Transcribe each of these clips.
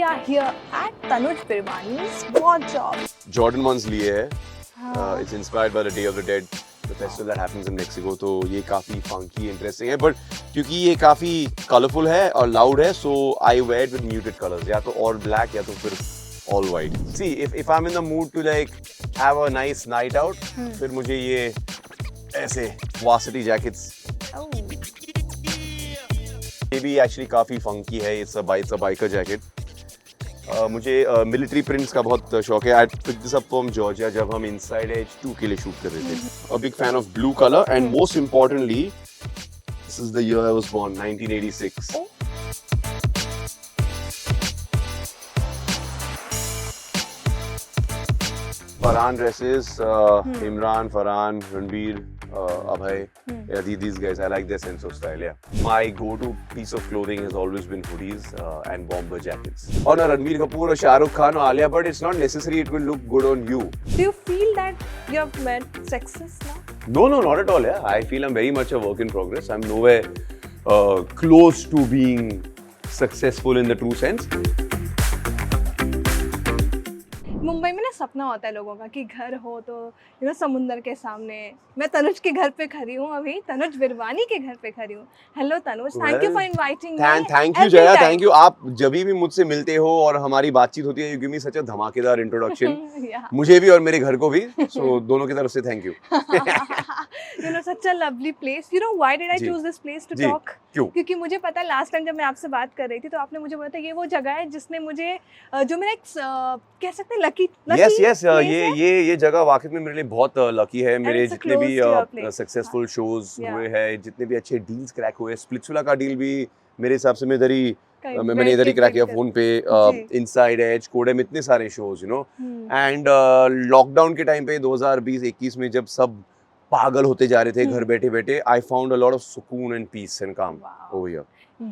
we are here at Tanuj Pirwani's wardrobe. Jordan ones लिए है. हाँ. It's inspired by the Day of the Dead, the festival that happens in Mexico. तो ये काफी funky, interesting है. But क्योंकि ये काफी colorful है और loud है, so I wear it with muted colors. या तो all black या तो फिर all white. See, if I'm in the mood to like have a nice night out, फिर मुझे ये ऐसे varsity jackets. Oh. ये भी एक्चुअली काफ़ी फंकी है. It's a biker jacket. मुझे मिलिट्री प्रिंट्स का बहुत शौक है. I pick this up from Georgia जब हम इनसाइड एज 2 के लिए शूट कर रहे थे. A big fan of blue colour and most importantly this is the year I was born, 1986. Farhan dresses, Imran, Farhan, Ranbir, Abhay, yeah, these guys, I like their sense of style. Yeah, my go-to piece of clothing has always been hoodies and bomber jackets. और ना रणबीर कपूर और शाहरुख खान और Alia, but it's not necessary it will look good on you. Do you feel that you have met success now? No, not at all. Yeah, I feel I'm very much a work in progress. I'm nowhere close to being successful in the true sense. Mumbai में ना सपना होता है लोगों का कि घर हो तो समुंदर के सामने. मैं तनुज के घर पे खड़ी हूँ अभी, तनुज विरवानी के घर पे खड़ी हूँ. Hello Tanuj, thank you for inviting me. Thank you Jaya, thank you. आप जब भी मुझसे मिलते हो और हमारी बातचीत होती है, यू गिव मी सच अ धमाकेदार इंट्रोडक्शन. मुझे भी और मेरे घर को भी. सो दोनों की तरफ से thank you. such a lovely place. Why did I choose this place to talk? क्यों? क्योंकि मुझे पता है लास्ट टाइम जब मैं आपसे बात कर रही थी तो आपने मुझे बोला था ये वो जगह है जिसने मुझे जो मेरा एक कह सकते हैं लकी. यस ये जगह वाकई में मेरे लिए बहुत लकी है. मेरे जितने भी सक्सेसफुल शोज हुए हैं, जितने भी अच्छे डील्स क्रैक हुए, स्प्लिट्सविला का डील भी मेरे हिसाब से मैंने इधर ही क्रैक किया फोन पे. इनसाइड एज, कोडेम, इतने सारे शोज एंड लॉकडाउन के टाइम पे 2020-21 में जब सब पागल होते जा रहे थे घर बैठे बैठे, I found a lot of सुकून एंड पीस एंड काम ओवर हियर.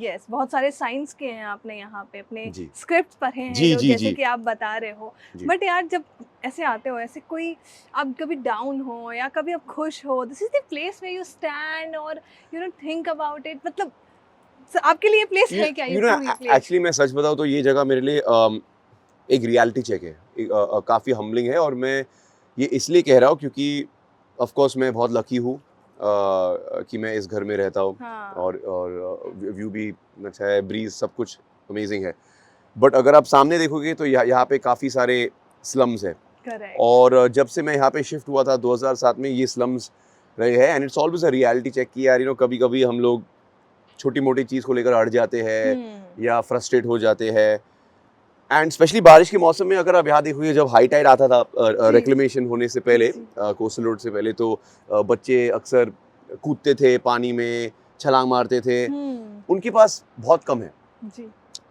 यस, बहुत सारे साइंस के हैं आपने यहाँ पे, अपने स्क्रिप्ट पढ़े हैं जैसे कि आप बता रहे हो. बट यार जब ऐसे आते हो, ऐसे कोई आप कभी डाउन हो या कभी आप खुश हो, this is the place where you stand और थिंक अबाउट इट. मतलब आपके लिए प्लेस है क्या? एक्चुअली मैं सच बताऊँ तो ये जगह मेरे लिए एक रियलिटी चेक है. काफ़ी हम्बलिंग है और मैं ये इसलिए कह रहा हूँ क्योंकि ऑफ कोर्स मैं बहुत लकी हूँ कि मैं इस घर में रहता हूँ. और व्यू भी अच्छा है, ब्रीज, सब कुछ अमेजिंग है. बट अगर आप सामने देखोगे तो यहाँ पे काफ़ी सारे स्लम्स हैं. और जब से मैं यहाँ पे शिफ्ट हुआ था 2007 में, ये स्लम्स रहे हैं. And it's always a reality check कि यार कभी कभी हम लोग छोटी मोटी चीज़ को लेकर अड़ जाते हैं या फ्रस्ट्रेट हो जाते हैं. एंड स्पेशली बारिश के मौसम में अगर आप यहाँ देखोगे, जब हाई टाइड आता था रिक्लेमेशन होने से पहले, कोस्टल रोड से पहले, तो बच्चे अक्सर कूदते थे पानी में, छलांग मारते थे. उनके पास बहुत कम है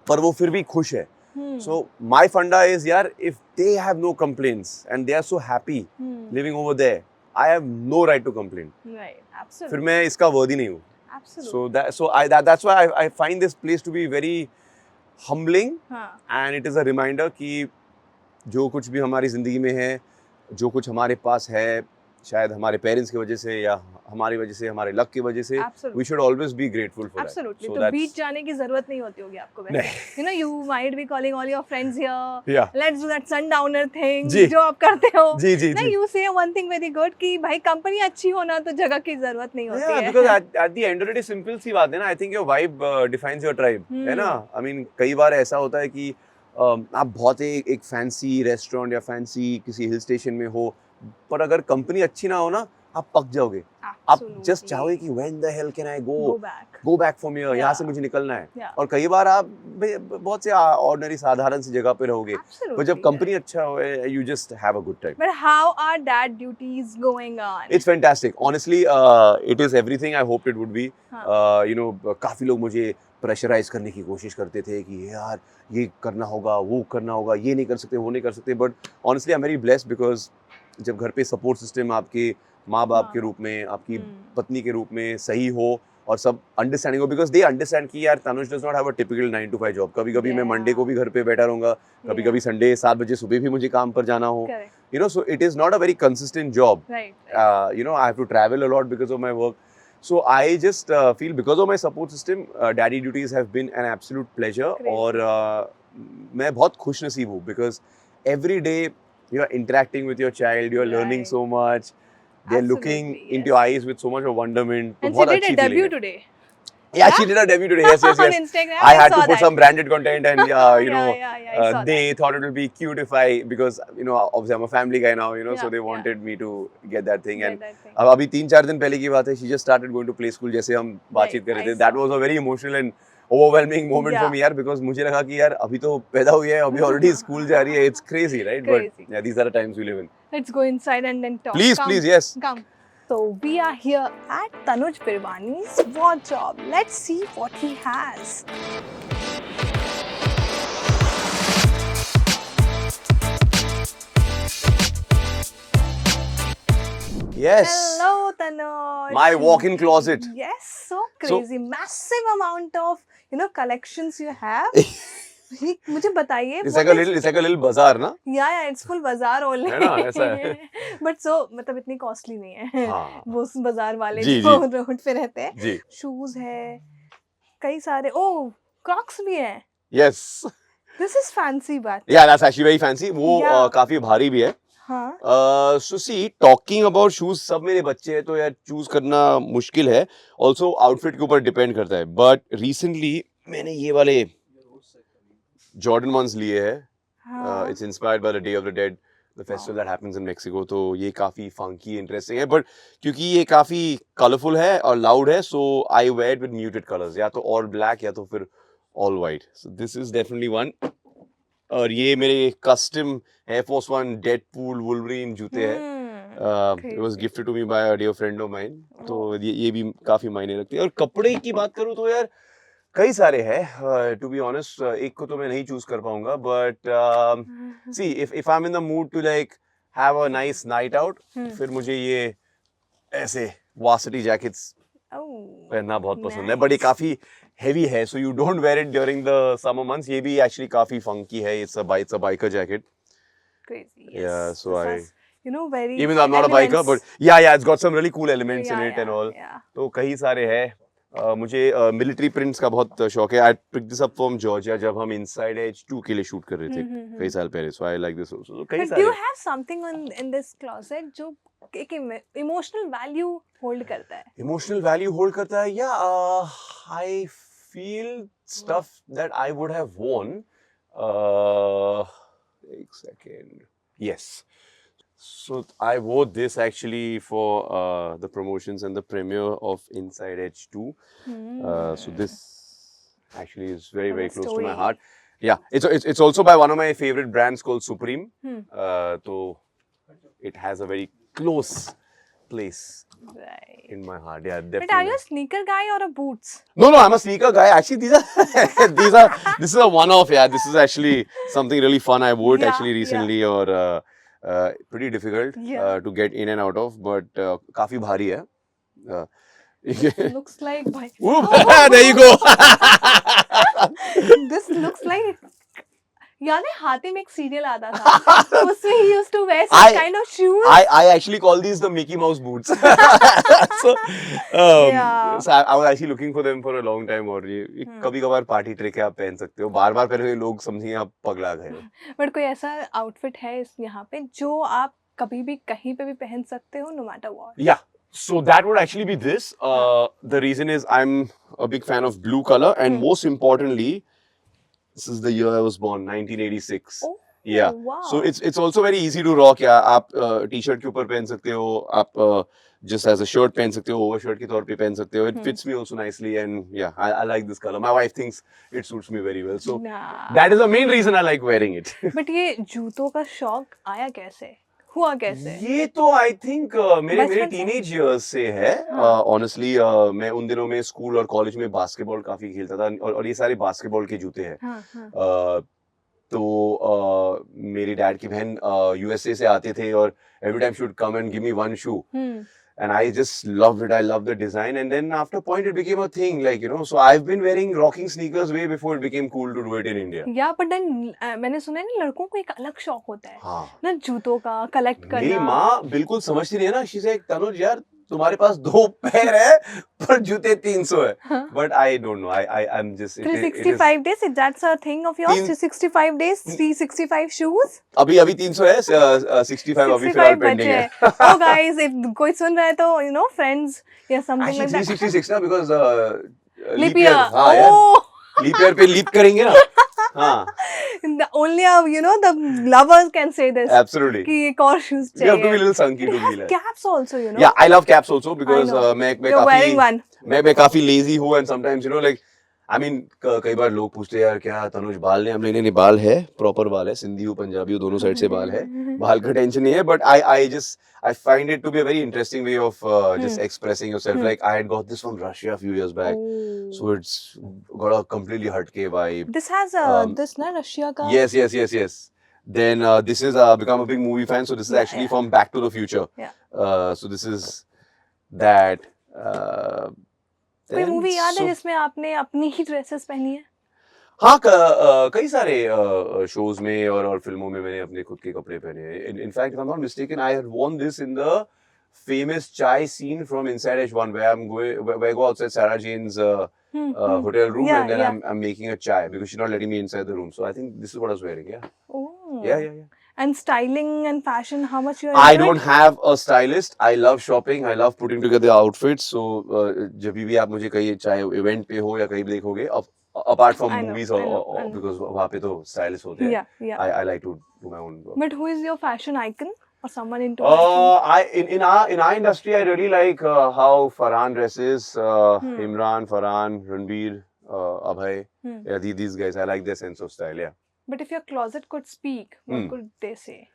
पर वो फिर भी खुश है. सो माय फंडा इज यार, if they have no complaints and they are so happy living over there, I have no right to complain. फिर मैं इसका वर्दी नहीं हूँ. That's why I find this place to be very humbling. And it is a reminder कि जो कुछ भी हमारी ज़िंदगी में है, जो कुछ हमारे पास है, शायद हमारे पेरेंट्स की वजह से या हमारी वजह से, हमारे लक की वजह से, we should always be grateful for that. So तो बीच जाने की जरूरत नहीं होती होगी आपको वैसे. You might be calling all your friends here. Let's do that sundowner thing जो आप करते हो. नहीं, you say one thing very good कि भाई कंपनी अच्छी होना तो जगह की जरूरत नहीं होती है. Because at the end of the day simple सी बात है ना. I think your vibe defines your tribe, है ना. I mean कई बार ऐसा होता है कि आप बहुत एक फैंसी रेस्टोरेंट या फैंसी किसी हिल स्टेशन में हो, पर अगर कंपनी अच्छी ना हो ना, आप पक जाओगे. आप जस्ट चाहोगे कि when the hell can I go back from here, यहाँ से मुझे निकलना है. और कई बार आप बहुत से ऑर्डिनरी साधारण सी जगह पे रहोगे, पर जब कंपनी अच्छा हो, you just have a good time. But how are dad duties going on? It's fantastic. Honestly, it is everything I hoped it would be. काफी लोग मुझे प्रेशराइज करने की कोशिश करते थे कि यार ये करना होगा, वो करना होगा, ये नहीं कर सकते, वो नहीं कर सकते. But honestly I am very blessed because जब घर पे सपोर्ट सिस्टम आपके माँ बाप के रूप में, आपकी पत्नी के रूप में सही हो और सब अंडरस्टैंडिंग हो, बिकॉज दे अंडरस्टैंड कि यार Tanuj does not have a typical 9 to 5 job. कभी कभी मैं मंडे को भी घर पे बैठा रहूंगा, कभी कभी संडे 7 बजे सुबह भी मुझे काम पर जाना हो. So it is not a very consistent job. I have to travel a lot because of my work. So I just feel because of my support system, daddy duties have been an absolute pleasure. और मैं बहुत खुश नसीब हूँ because every day you are interacting with your child, you are learning Right. so much, they are looking Absolutely, into your yes. eyes with so much of wonderment. तो And she बहुत did a अच्छी feeling debut है. today. Yeah, she did her debut today. Yes, yes, On yes. Instagram, I I had saw to put that. some branded content, and Yeah, yeah, I saw they that. thought it would be cute if I, because obviously I'm a family guy now, so Yeah, they yeah. wanted me to get that thing. Get And that thing. अब अभी 3-4 दिन पहले की बात है, she just started going to play school जैसे हम बातचीत कर Right, रहे I थे. That saw. was a very emotional and overwhelming moment for Yeah. me यार, because मुझे लगा कि यार अभी तो पैदा हुई है, अभी already school जा रही है. It's crazy, right? Crazy. But yeah, these are the times we live in. Let's go inside and then talk. Please, Come, please, yes. Come. So we are here at Tanuj Pirwani's wardrobe. Let's see what he has. Yes. Hello, Tanuj. My walk-in closet. Yes, so crazy. Massive amount of collections you have. मुझे बताइए. It's like a little bazaar, ना? Yeah, it's full bazaar only. है ना, ऐसा है. But so मतलब इतनी costly नहीं है. हाँ. वो बाजार वाले जी, जो रोड पे रहते हैं. जी. शूज है, कई सारे. ओह, क्रॉक्स भी है. Yes. This is fancy बात. Yeah, that's actually very fancy. वो Yeah. काफी भारी भी है. हाँ. So see, talking about shoes, सब मेरे बच्चे हैं तो यार चूज करना मुश्किल है. Also outfit के ऊपर डिपेंड करता है. But recently मैंने ये वाले Jordan ones लिए हैं. हाँ. It's inspired by the Day of the Dead, the festival that happens in Mexico. तो ये काफी funky, interesting है. But क्योंकि ये काफी colorful है और loud है, so I wear it with muted colors. या तो all black या तो फिर all white. So this is definitely one. और ये मेरे custom Air Force One Deadpool Wolverine जूते हैं. It was gifted to me by a dear friend of mine. तो ये भी काफी मायने रखते हैं. और कपड़े की बात करूँ तो यार कई सारे हैं. To be honest, एक को तो मैं नहीं चूज कर पाऊंगा. But see, if I'm in the mood to like have a nice night out, फिर मुझे ये ऐसे varsity jackets पहनना बहुत पसंद है. But ये काफी heavy है, so you don't wear it during the summer months. ये भी actually काफी funky है. It's a biker jacket. Crazy. Yes. Yeah, so This has, very. Even though I'm not a biker, but yeah, it's got some really cool elements in it and all. Yeah. तो कई सारे हैं. मुझे military prints का बहुत शौक है. I pick this up from Georgia जब हम इनसाइड एज 2 के लिए शूट कर रहे थे कई साल पहले. सो आई लाइक दिस आल्सो. सो कई सारे. Do you have something in this closet जो एक इमोशनल वैल्यू होल्ड करता है? इमोशनल वैल्यू होल्ड करता है या I feel stuff that I would have worn. एक second. Yes. So I wore this actually for the promotions and the premiere of Inside Edge 2. So this actually is very close to my heart. Yeah, it's also by one of my favorite brands called Supreme. So it has a very close place in my heart. Yeah, definitely. But are you a sneaker guy or a boots? No, I'm a sneaker guy. Actually, this is a one-off. Yeah, this is actually something really fun. I wore it actually recently or. Pretty difficult to get in and out of, but काफी भारी है. Looks like by. There you go. This looks like. याद है हाथी में एक serial आता था उसमें he used to wear some kind of shoes. I actually call these the Mickey Mouse boots. So I was actually looking for them for a long time. और ये कभी कभार पार्टी ट्रिक है, आप पहन सकते हो. बार पहने लोग समझेंगे आप पगला गए. बट कोई ऐसा आउटफिट है इस यहाँ पे जो आप कभी भी कहीं पे भी पहन सकते हो, no matter what? Yeah. So that would actually be this. The reason is I'm a big fan of blue color and most importantly, this is the year I was born, 1986. Oh, yeah. Wow. So it's also very easy to rock. Yeah, आप t-shirt के ऊपर पहन सकते हो, आप just as a shirt पहन सकते हो, over shirt के तौर पे पहन सकते हो. It fits me also nicely and yeah, I like this color. My wife thinks it suits me very well. So that is the main reason I like wearing it. But ये जूतों का शौक आया कैसे? हुआ कैसे? ये तो I think मेरे टीनेज years से है. Honestly, मैं उन दिनों में स्कूल और कॉलेज में बास्केटबॉल काफी खेलता था और ये सारे बास्केटबॉल के जूते हैं. तो मेरी डैड की बहन यूएसए से आते थे और every time she would come and give me one shoe. And I just loved it. I loved the design. And then after a point, it became a thing. Like, so I've been rocking sneakers way before it became cool to do it in India. Yeah, but then मैंने सुना है ना लड़कों को एक अलग शौक होता है. हाँ. ना जूतों का कलेक्ट करना. मेरी माँ बिल्कुल समझती नहीं है ना. She's like, तनुज यार तुम्हारे पास 2 पैर है पर जूते 300 है. But I don't know. I'm just 365 days, is that a thing of yours? 365 days, 365 shoes? अभी 300 है, 65 अभी फिलहाल पेंडिंग है. Oh guys, if कोई सुन रहा है तो you know friends या something like that. 366 ना, because leap year. हाँ यार, leap year पे leap करेंगे ना. हाँ. Only you know the lovers can say this. Absolutely. कि एक और shoes चाहिए. You have to be a little sunky to feel it. Caps also, you know. Yeah, I love caps also because मैं You're wearing one. मैं काफी lazy हूँ and sometimes you know like I mean कई बार लोग पूछते हैं यार क्या तनुज बाल ने, हमने नहीं, बाल है, प्रॉपर बाल है, सिंधी हूँ पंजाबी हूँ, दोनों साइड से बाल है, बाल का टेंशन नहीं है. But I find it to be a very interesting way of just expressing yourself. Like I had got this from Russia a few years back, so it's got a completely hatke vibe. This has this na Russia ka. Yes. Then this is become a big movie fan, so this is actually from Back to the Future. Yeah. So this is that. कोई movie याद है जिसमें आपने अपनी ही dresses पहनी है? हाँ, कई सारे शोज में और फिल्मों में मैंने अपने खुद के कपड़े पहने हैं. In fact, if I'm not mistaken, I had worn this in the famous chai scene from Inside H1, where I go outside Sarah Jane's hotel room, and then I'm making a chai because she's not letting me inside the room. So I think this is what I was wearing. Yeah. Oh. Yeah. And styling and fashion, how much you are? I don't have a stylist. I love shopping. I love putting together outfits. So जब भी आप मुझे कहीं चाहे event पे हो या कहीं भी देखोगे, apart from movies or because वहाँ पे तो stylists होते हैं. Yeah. I like to do my own work. But who is your fashion icon or someone into fashion? In our industry, I really like how Farhan dresses. Imran, Farhan, Ranbir, Abhay. Yeah, these guys. I like their sense of style. Yeah. But if your closet could speak, what could they say?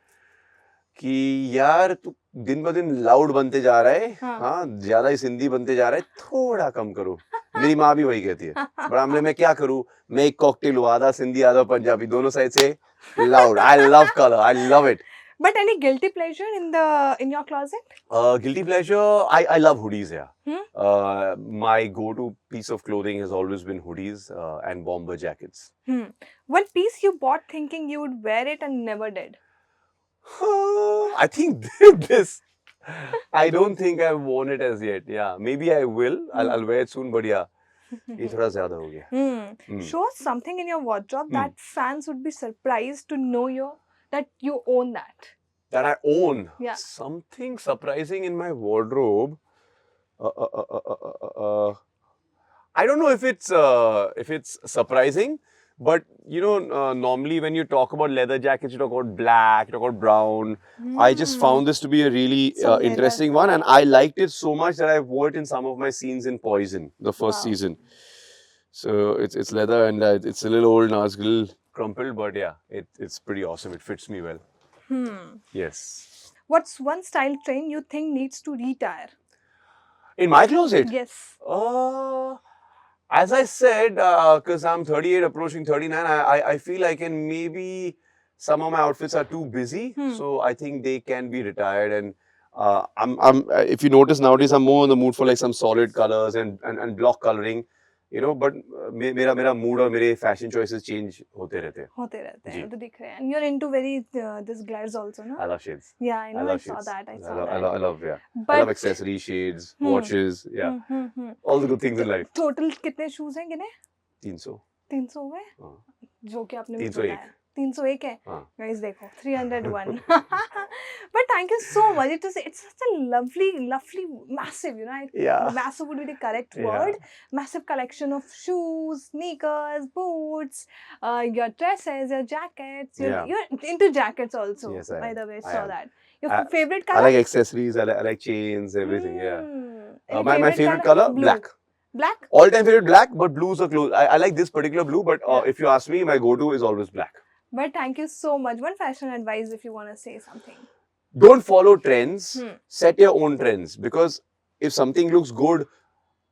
कि यार तू दिन ब दिन loud बनते जा रहा है, हाँ ज्यादा ही सिंधी बनते जा रहा है, थोड़ा कम करो. मेरी माँ भी वही कहती है. बड़ा मैं क्या करूँ, मैं एक कॉकटेल हूँ, आधा सिंधी आधा पंजाबी, दोनों साइड से loud. I love color, I love it. But any guilty pleasure in your closet? Guilty pleasure, I love hoodies. Yeah. My go-to piece of clothing has always been hoodies and bomber jackets. One piece you bought thinking you would wear it and never did? I think this. I don't think I've worn it as yet. Yeah, maybe I will. I'll wear it soon. But yeah, ये थोड़ा ज़्यादा हो गया. Show us something in your wardrobe that fans would be surprised to know that you own that. That I own. Yeah. Something surprising in my wardrobe. I don't know if it's surprising, but you know, normally when you talk about leather jackets, you talk about black, you talk about brown. I just found this to be a really interesting one, and I liked it so much that I wore it in some of my scenes in Poison, the first season. So it's leather and it's a little old now, it's a little crumpled, but yeah, it's pretty awesome. It fits me well. Yes. What's one style trend you think needs to retire? In my closet? Yes. As I said, because I'm 38 approaching 39, I feel like maybe some of my outfits are too busy. So I think they can be retired. And I'm if you notice nowadays, I'm more in the mood for like some solid colors and block coloring. You know, but मेरा mood और मेरे fashion choices change होते रहते हैं. तो दिख रहे हैं. And you're into very this glares also, no? I love shades. Yeah, I know. I saw that. I love I love accessories, shades, watches. Yeah, all the good things in life. Total कितने shoes हैं गिने? 300. 300 हो गए? जो कि आपने 301. 301 है. Guys देखो 301. But thank you so much. It's such a lovely, massive, you know. Yeah. Massive would be the correct word. Massive collection of shoes, sneakers, boots, your dresses, your jackets. You're into jackets also. Yes, I am. By the way, saw that. Your favorite color? I like accessories. I like chains, everything. Yeah. My favorite color? Black. Black? All-time favorite black, but blues are close. I like this particular blue, but if you ask me, my go-to is always black. But thank you so much. One fashion advice if you want to say something. Don't follow trends. Set your own trends. Because if something looks good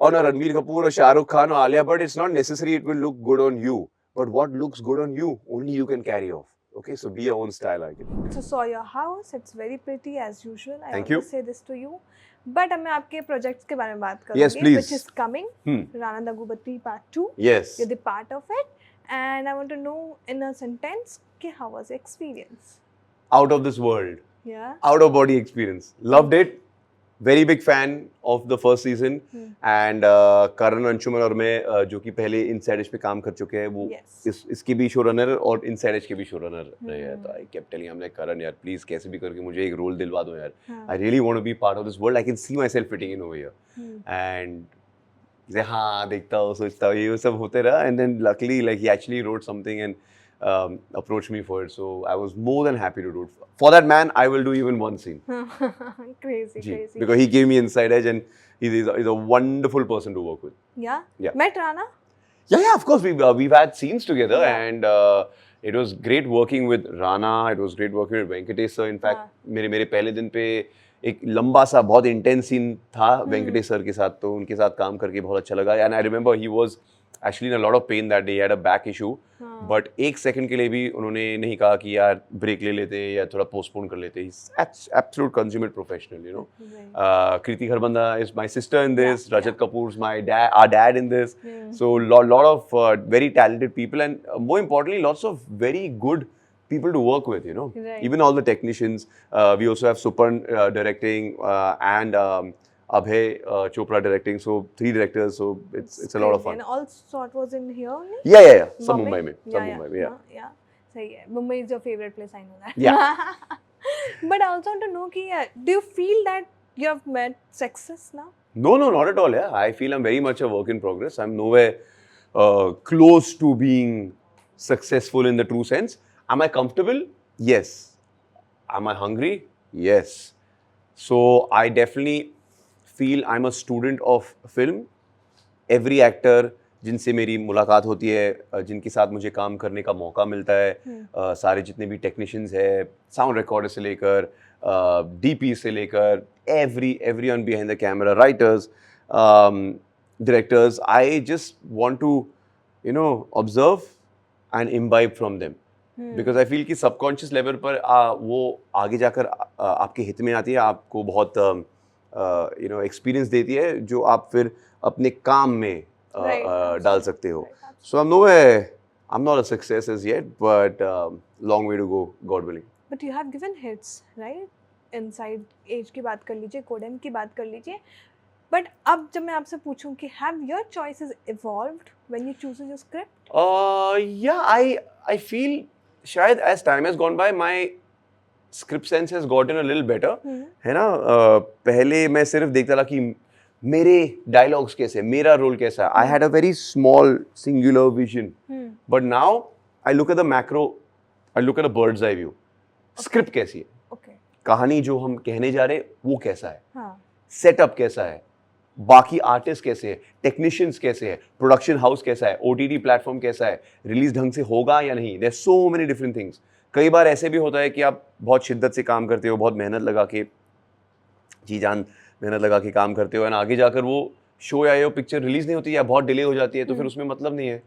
on a Ranbir Kapoor or Shah Rukh Khan or Alia Bhatt, it's not necessary it will look good on you. But what looks good on you, only you can carry off. Okay, so be your own style icon. So saw your house. It's very pretty as usual. Thank you. I want to say this to you. But मैं आपके projects के बारे में बात करूँगी. Yes, please. Which is coming. Rana Daggubati Part 2. Yes. You're the part of it. And I want to know in a sentence, how was the experience? Out of this world. Yeah. Out of body experience. Loved it. Very big fan of the first season and Karan Anshuman और मैं जो कि पहले inside as पे काम कर चुके हैं वो इसकी भी शो रनर और इनसाइड एज के भी शो रनर रहे हैं. तो I kept telling him like Karan यार प्लीज कैसे भी करके मुझे एक रोल दिलवा दो यार. I really want to be part of this world. I can see myself fitting in over here and हाँ देखता हूँ सोचता हूँ ये सब होते रहा. And then luckily like he actually wrote something and approached me for it, so I was more than happy to do it. For that man, I will do even one scene. Crazy. Because he gave me inside edge, and he's a wonderful person to work with. Yeah. Met Rana? Yeah. Of course, we've had scenes together, and it was great working with Rana. It was great working with Venkatesh sir. In fact, मेरे पहले दिन पे एक लंबा सा बहुत intense scene था Venkatesh sir के साथ, तो उनके साथ काम करके बहुत अच्छा लगा. And I remember he was actually in a lot of pain that day. He had a back issue, but एक सेकंड के लिए भी उन्होंने नहीं कहा कि यार ब्रेक ले लेते या थोड़ा पोस्टपोन कर लेते. Absolute consummate professional, you know. Kriti Kharbanda is my sister in this. Rajat Kapoor is my dad in this. So lot of very talented people and more importantly lots of very good people to work with, you know. Right. Even all the technicians. We also have Supan directing and Abhay Chopra directing. So 3 directors. So it's a lot of fun. And all sort was in here only? Yeah. Some Mumbai mein. Mumbai mein, yeah. Sahi hai. Mumbai is your favorite place, I know that. Yeah. But I also want to know ki, do you feel that you have met success now? No, not at all. Yeah, I feel I'm very much a work in progress. I'm nowhere close to being successful in the true sense. Am I comfortable? Yes. Am I hungry? Yes. So I definitely feel I'm a student of film. Every actor जिनसे मेरी मुलाकात होती है, जिनके साथ मुझे काम करने का मौका मिलता है, सारे जितने भी टेक्नीशियंस हैं, साउंड रिकॉर्डर से लेकर डीपी से लेकर everyone behind the camera, writers, directors, I just want to, you know, observe and imbibe from them. Because I feel कि सबकॉन्शियस लेवल पर वो आगे जाकर आपके हित में आती है, आपको बहुत यू नो एक्सपीरियंस देती है जो आप फिर अपने काम में डाल सकते हो. So I am not a success as yet, but long way to go, God willing. But you have given hits, right? Inside Edge की बात कर लीजिए, कोडेम की बात कर लीजिए, बट अब जब मैं आपसे पूछूं कि have your choices evolved when you choose your script? या आई फील शायद as time has gone by, my script sense has gotten a little better. है ना. पहले मैं सिर्फ देखता था कि मेरे डायलॉग्स कैसे, मेरा रोल कैसा है. I had a very small singular vision. But now I look at the macro, I look at a bird's eye view. Script कैसी है, कहानी जो हम कहने जा रहे हैं वो कैसा है, सेटअप कैसा है, बाकी आर्टिस्ट कैसे है, टेक्नीशियंस कैसे है, प्रोडक्शन हाउस कैसा है, OTT प्लेटफॉर्म कैसा है, रिलीज ढंग से होगा या नहीं. There so many different things. कई बार ऐसे भी होता है कि आप बहुत शिद्दत से काम करते हो, बहुत मेहनत लगा के, जी जान मेहनत लगा के काम करते हो, और आगे जाकर वो शो या पिक्चर रिलीज नहीं होती या बहुत डिले हो जाती है, तो फिर उसमें मतलब नहीं है.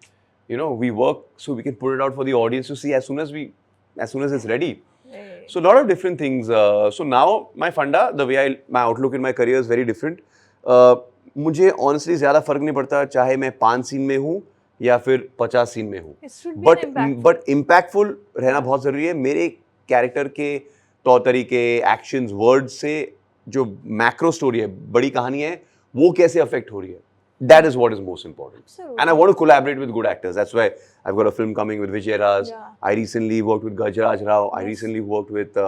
You know, we work so we can put it out for the audience to see as soon as it's ready. So a lot of different things. So now my funda, the way my outlook in my career is very different. मुझे honestly ज़्यादा फर्क नहीं पड़ता चाहे मैं 5 scene में हूँ या फिर 50 सीन में हूँ, बट इम्पैक्टफुल रहना बहुत ज़रूरी है. मेरे कैरेक्टर के तौर तरीके, एक्शंस, वर्ड से जो मैक्रो स्टोरी है, बड़ी कहानी है, वो कैसे अफेक्ट हो रही है, that is what is most important. Absolutely. And I want to collaborate with good actors. That's why I've got a film coming with Vijay Raj. Yeah. I recently worked with Gajraj Rao. Yes. I recently worked with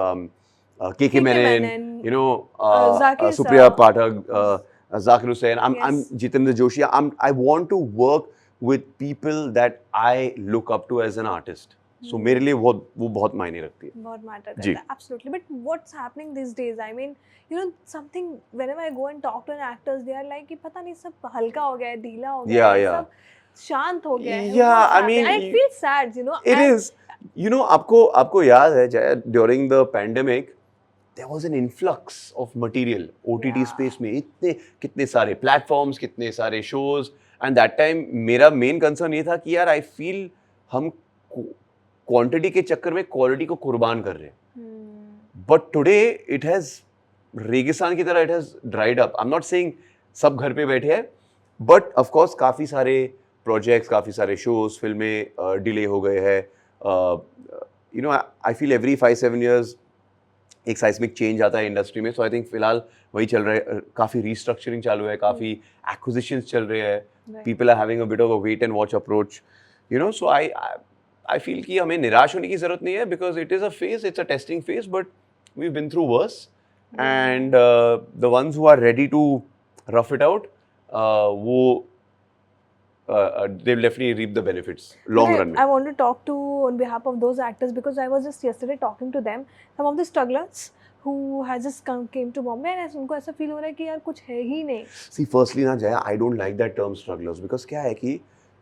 KK Menon, you know, Supriya Pathak, Zakir Hussain. I'm Jitendra Joshi. I want to work with people that I look up to as an artist. So मेरे लिए वो बहुत मायने रखती है, बहुत matter करता है. Absolutely. But what's happening these days? I mean, you know, something whenever I go and talk to actors, they are like कि पता नहीं सब हल्का हो गया है, ढीला हो गया है, सब शांत हो गया है. Yeah, I mean, I feel sad, you know. It is. You know, आपको याद है during the pandemic there was an influx of material OTT space में, इतने कितने सारे platforms, कितने सारे shows, and that time मेरा main concern ये था कि यार I feel हम क्वांटिटी के चक्कर में क्वालिटी को कुर्बान कर रहे हैं. बट टुडे इट हैज रेगिस्तान की तरह it has dried up. I am not saying सब घर पे बैठे हैं, बट ऑफ कोर्स काफ़ी सारे प्रोजेक्ट्स, काफ़ी सारे शोज, फिल्में डिले हो गए हैं. You know, I feel every 5-7 years एक साइस्मिक चेंज आता है इंडस्ट्री में. सो आई थिंक फिलहाल वही चल रहा है. काफ़ी रीस्ट्रक्चरिंग चालू है, काफ़ी एक्विजिशंस चल रहे हैं. People are having a bit of a wait and watch approach, you know. So I feel कि हमें निराश होने की ज़रूरत नहीं है, because it is a phase, it's a testing phase, but we been through worse. And the ones who are ready to rough it out, वो they'll definitely reap the benefits long run. I want to talk to on behalf of those actors, because I was just yesterday talking to them, some of the strugglers who has just came to Bombay, and उनको ऐसा feel हो रहा है कि यार कुछ है ही नहीं. See, firstly ना Jaya, I don't like that term strugglers, because क्या है कि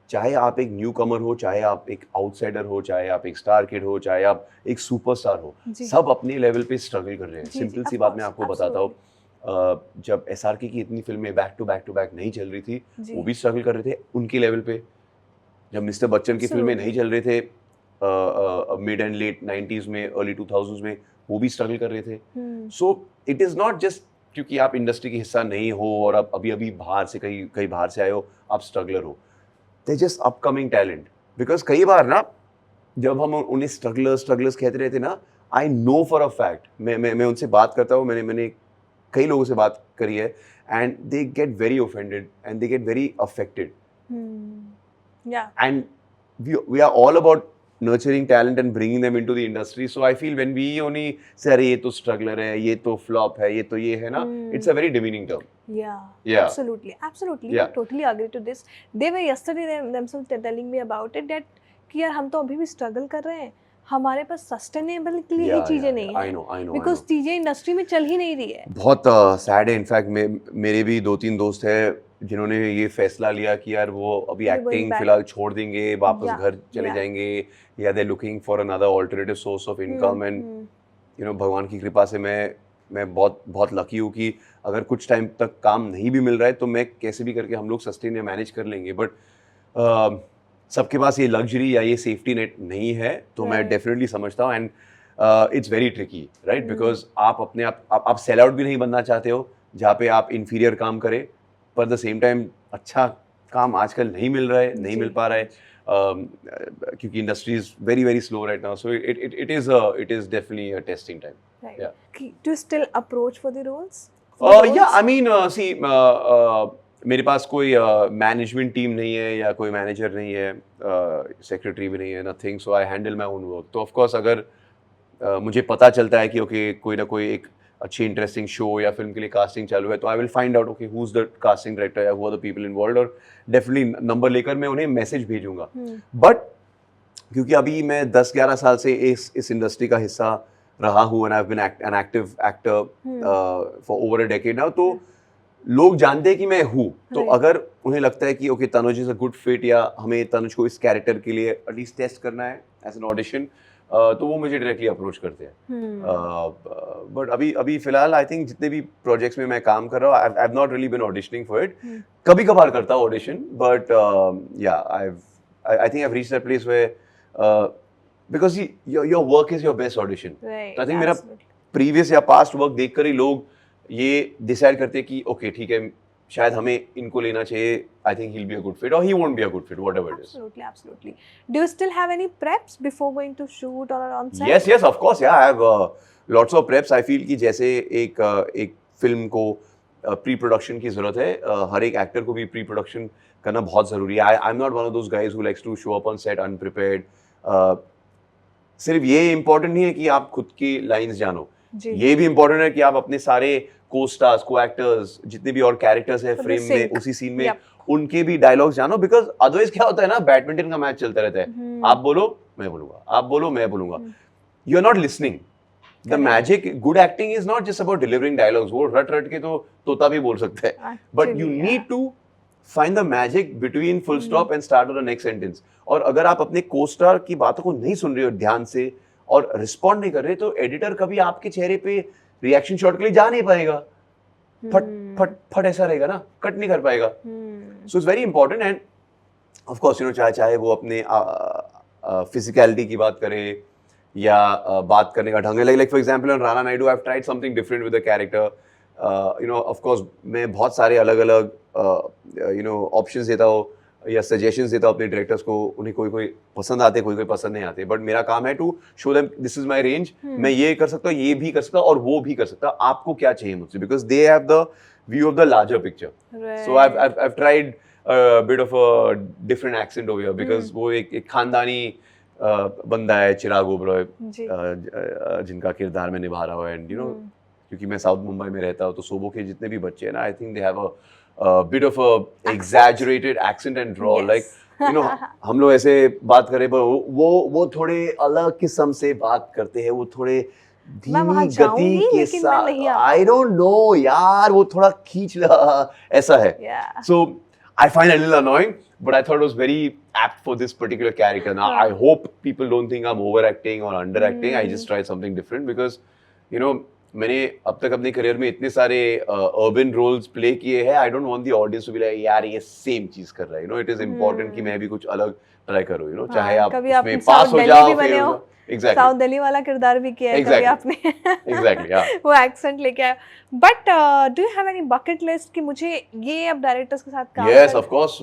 चाहे आप एक न्यू कमर हो, चाहे आप एक आउटसाइडर हो, चाहे आप एक स्टार किड हो, चाहे आप एक सुपरस्टार हो, सब अपने लेवल पे स्ट्रगल कर रहे हैं. सिंपल सी बात मैं आपको बताता हूँ. जब SRK की इतनी फिल्में बैक टू बैक नहीं चल रही थी, वो भी स्ट्रगल कर रहे थे उनके लेवल पे. जब मिस्टर बच्चन की फिल्में नहीं चल रहे थे मिड एंड लेट 90s में, अर्ली 2000s में, वो भी स्ट्रगल कर रहे थे. So it is not just क्योंकि आप इंडस्ट्री की हिस्सा नहीं हो और आप अभी बाहर से कहीं बाहर से आए हो, आप स्ट्रगलर हो. They just upcoming talent. Because कई बार ना जब हम उन्हें स्ट्रगलर्स कहते रहते ना, I know for a fact, मैं उनसे बात करता हूँ, मैंने कई लोगों से बात करी है, and they get very offended and they get very affected. And we are all about nurturing talent and bringing them into the industry. So I feel when we only say अरे ये तो struggler है, ये तो flop है, ये तो ये है ना, it's a very demeaning term. Yeah. Absolutely. Yeah. I totally agree to this. They were yesterday themselves telling me about it, that कि यार हम तो अभी भी struggle कर रहे हैं, हमारे पास सस्टेनेबल के लिए चीजें नहीं है. I know. बिकॉज चीजें इंडस्ट्री में चल ही नहीं रही है. बहुत सैड है. इनफैक्ट मेरे भी 2-3 दोस्त हैं जिन्होंने ये फैसला लिया कि यार वो अभी एक्टिंग फिलहाल छोड़ देंगे, वापस घर चले जाएंगे, या they looking for another alternative source of income. And you know, भगवान की कृपा से मैं बहुत लकी हूँ कि अगर कुछ टाइम तक काम नहीं भी मिल रहा है तो मैं कैसे भी करके हम लोग सस्टेन या मैनेज कर लेंगे. बट सबके पास ये लग्जरी या ये सेफ्टी नेट नहीं है, तो मैं डेफिनेटली समझता हूँ. And it's very tricky, right, because आप अपने आप सेल आउट भी नहीं बनना चाहते हो जहाँ पे आप इन्फीरियर काम करें, पर द सेम टाइम अच्छा काम आजकल नहीं मिल रहा है, नहीं मिल पा रहा है, क्योंकि industry is very slow right now. So it is definitely a testing time. Do you still approach for the roles? या आई मीन सी, मेरे पास कोई मैनेजमेंट टीम नहीं है या कोई मैनेजर नहीं है, सेक्रेटरी भी नहीं है, nothing. So I handle my own work. तो ऑफकोर्स अगर मुझे पता चलता है कि ओके कोई ना कोई एक अच्छी इंटरेस्टिंग शो या फिल्म के लिए कास्टिंग चालू है, तो I will find out okay who is the casting director या who are the people involved, और डेफिनेटली नंबर लेकर मैं उन्हें मैसेज भेजूंगा. बट क्योंकि अभी मैं 10-11 साल से इस इंडस्ट्री का हिस्सा रहा हूँ, and I have been an active actor for over a decade now, तो लोग जानते हैं कि मैं हूँ. तो अगर उन्हें लगता है कि okay Tanuj is a good fit, या हमें तनुज को इस कैरेक्टर के लिए एटलीस्ट टेस्ट करना है एज एन ऑडिशन, तो वो मुझे डायरेक्टली अप्रोच करते हैं. बट अभी फिलहाल आई थिंक जितने भी प्रोजेक्ट्स में मैं काम कर रहा हूँ, I have not really been auditioning for it. कभी कभार करता हूँ audition, but yeah I think I have reached that place where because your work is your best audition. तो आई थिंक मेरा प्रीवियस या पास्ट वर्क देखकर ही लोग ये डिसाइड करते हैं कि ओके ठीक है, शायद हमें इनको लेना चाहिए. I think he'll be a good fit, or he won't be a good fit, whatever it is. Absolutely. Do you still have any preps before going to shoot or on set? Yes, of course. Yeah, I have lots of preps. I feel कि जैसे एक film को pre production की जरूरत है, हर एक actor को भी प्री प्रोडक्शन करना बहुत जरूरी है. I'm not one of those guys who likes to show up on set unprepared. सिर्फ ये इम्पोर्टेंट नहीं है कि आप खुद की लाइंस जानो, ये भी इम्पोर्टेंट है कि आप अपने सारे को-स्टार्स, को-एक्टर्स, जितने भी और कैरेक्टर्स हैं फ्रेम में, उसी सीन में, उनके भी डायलॉग्स जानो. बिकॉज अदरवाइज क्या होता है ना, बैडमिंटन का मैच चलता रहता है, आप बोलो मैं बोलूंगा, आप बोलो मैं बोलूंगा, you are not listening. The magic, good acting is not just about delivering dialogues. वो रट के तो तोता भी बोल सकता है, but you need to find the magic between full stop and start of the next sentence. और अगर आप अपने को-स्टार की बातों को नहीं सुन रहे हो ध्यान से और रिस्पॉन्ड नहीं कर रहे, तो एडिटर कभी आपके चेहरे पे रिएक्शन शॉट के लिए जा नहीं पाएगा. फट ऐसा रहेगा ना, कट नहीं कर पाएगा. So it's very important. End of course you know, चाहे वो अपने फिजिकलिटी की बात करे या बात करने का ढंग है. Like for example on Rana Naidu, I have tried something different with the character. You know, of course मैं बहुत सारे अलग अलग यू नो ऑप्शंस देता हूँ. या सजेशंस देता हूँ अपने डायरेक्टर्स को, उन्हें कोई पसंद आते, कोई पसंद नहीं आते, बट मेरा काम है to show them this is my range, मैं ये कर सकता हूँ, ये भी कर सकता हूँ और वो भी कर सकता हूँ, आपको क्या चाहिए मुझसे, because they have the view of the larger picture. So I've tried a bit of a different accent over here because वो एक खानदानी बंदा है चिराग ओबरॉय, जिनका किरदार में निभा रहा हूँ, एंड यू नो क्योंकि मैं साउथ मुंबई में रहता हूँ, तो सोबो के जितने भी बच्चे हैं ना, I think they have a bit of a exaggerated accent and draw, like you know हम लोग ऐसे बात करें पर वो थोड़े अलग किस्म से बात करते हैं, वो थोड़े धीमी गति के साथ, आई डोंट नो यार, वो थोड़ा खींच ऐसा है, सो I find it a little annoying, but I thought it was very apt for this particular character. Now, I hope people don't think I'm overacting or underacting. I just tried something different because, you know, मैंने अब तक अपने career में इतने सारे urban roles play किए हैं. I don't want the audience to be like, यार ये same चीज कर रहा है. You know, it is important कि मैं भी कुछ अलग try करूँ. You know, चाहे आप उसमें पास हो जाओ, फेल हो जाओ. Exactly. साउथ दिल्ली वाला किरदार भी किया है कभी आपने। Exactly, yeah. वो एक्सेंट लेके आया। But do you have any bucket list कि मुझे ये अब डायरेक्टर्स के साथ काम Yes, of course.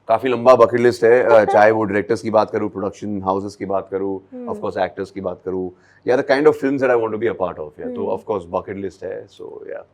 काफी लंबा बकेट लिस्ट है, चाहे वो डायरेक्टर्स की बात करूँ, प्रोडक्शन हाउसेस की बात करूँ, ऑफ कोर्स एक्टर्स की बात करूँ, या the kind of films that I want to be a part of, या तो ऑफ कोर्स बकेट लिस्ट है, सो या